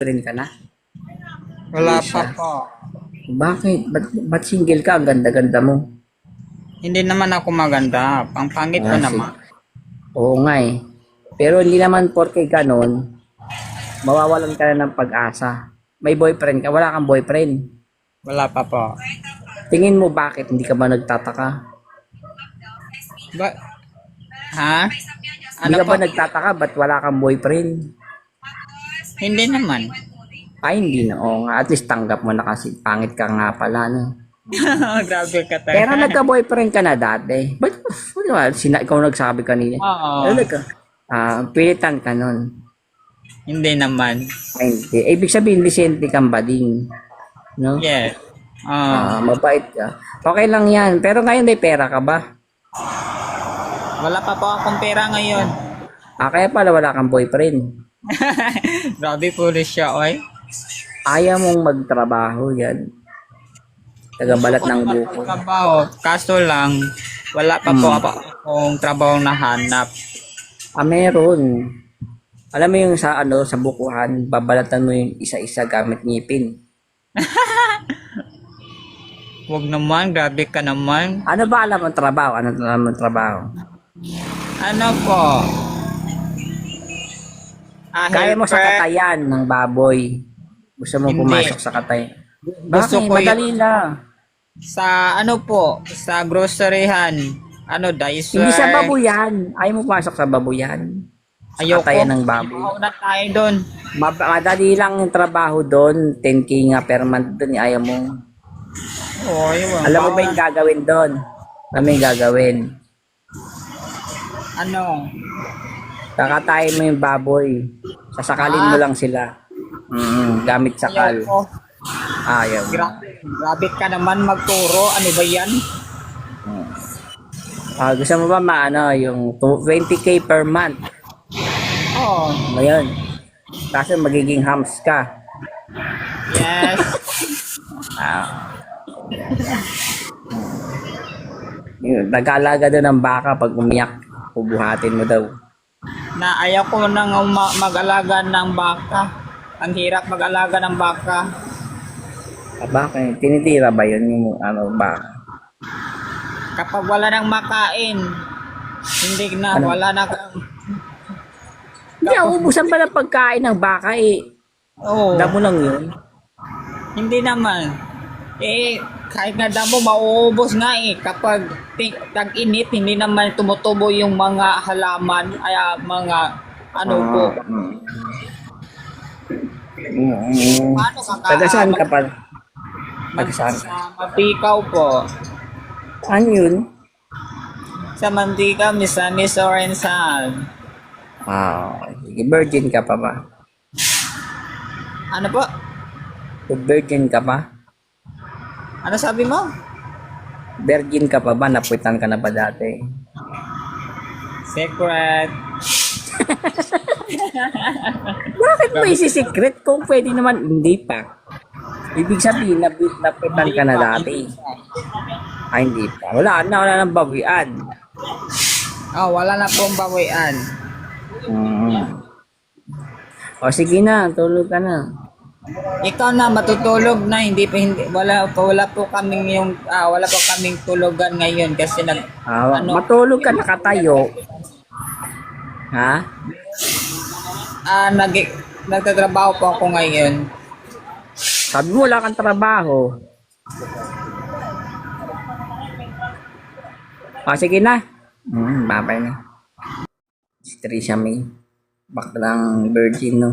rin ka na? Wala Hindi pa siya. po. Bakit? Ba't single ka? Ang ganda-ganda mo. Hindi naman ako maganda. Pangpangit ko Ah, naman. Oo nga eh. Pero hindi naman porke ganon, mawawalan ka na ng pag-asa. May boyfriend ka, wala kang boyfriend. Wala pa po. Tingin mo bakit hindi ka ba nagtataka? Ba? Ha? Hindi Ano ka po? ba nagtataka ba't wala kang boyfriend? Hindi naman. Ay, hindi na. Oo nga, at least tanggap mo na kasi pangit ka nga pala, no? Grabe ka Pero talaga. nagka-boyfriend ka na dati. Ba't ba? Ikaw nagsabi kanina. Oo. Ano ka? Pilitan ka nun. Hindi naman. Ay, hindi. Ibig sabihin, Vicente kang bading. No? Yes. Oo. Mabait ka. Okay lang yan. Pero ngayon may pera ka ba? Wala pa po akong pera ngayon. Kaya pala wala kang boyfriend. Grabe foolish siya, oy. Ayaw mong magtrabaho yan. Tagabalat ng buko. Trabaho. Kaso lang, wala pa po akong trabaho na hanap. Meron. Alam mo yung sa sa bukuhan, babalatan mo yung isa-isa gamit ngipin. Huwag naman, grabe ka naman. Ano ba alam ang trabaho? Ano alam ang trabaho? Ano po? Kaya mo sa Helper. katayan ng baboy. Gusto mo Hindi. pumasok sa katayan. Gusto Bakit? ko Madali lang. sa ano po, sa groceryhan. Ano, Daiso. Hindi sa babuyan. Ayaw mo pumasok sa babuyan. Sa Ayoko. katayan ng baboy. Mauna tayo doon. Madali lang yung trabaho doon. 10K nga per month doon. Ayaw mo. Oh, yun. Alam mo ba yung gagawin doon? Alam mo yung gagawin? Ano? Kakatayin mo yung baboy. Sasakalin mo lang sila. Gamit sakal. Ayoko. Ayaw mo. Grabe ka naman magturo. Ano ba yan? Gusto mo ba yung 20K per month? Oh, Ngayon. Kasi magiging hams ka. yes. Nag-aalaga doon ng baka pag umiyak. Bubuhatin mo daw. Na ayaw ko nang mag-alaga ng baka. Ang hirap mag-alaga ng baka. Bakit? Tinitira ba yun yung baka? Kapag wala nang makain, hindi na, Ano? wala na. Hindi, ubusan pa ng pagkain ng baka eh. Oh, Damo lang yun. hindi naman. Kahit na damo, mauubos nga eh. Kapag tag-init, hindi naman tumutubo yung mga halaman, ay mga ano po. Paano Taga saan ka pa? Taga saan? Sa Mantikaw po. Ano yun? Sa Mantika, Misamis Orensal. Sige, virgin ka pa ba? Ano po? Virgin ka pa? Ano sabi mo? Virgin ka pa ba? Napuitan ka na ba dati? Secret. Bakit mo isi-secret kung pwede naman hindi pa? Ibig sabihin, napuitan ka na dati. Ay, hindi pa. Wala nang bawian. Oh, wala na pong bawian. O sige na, tulog ka na. Ikaw na matutulog na, wala po kaming wala po kaming tulugan ngayon kasi Matulog ka nakatayo. Ha? nagtatrabaho po ako ngayon. Sabi mo wala kang trabaho. Sige na. Babay na. Si Trisha May. Baklang virgin, no?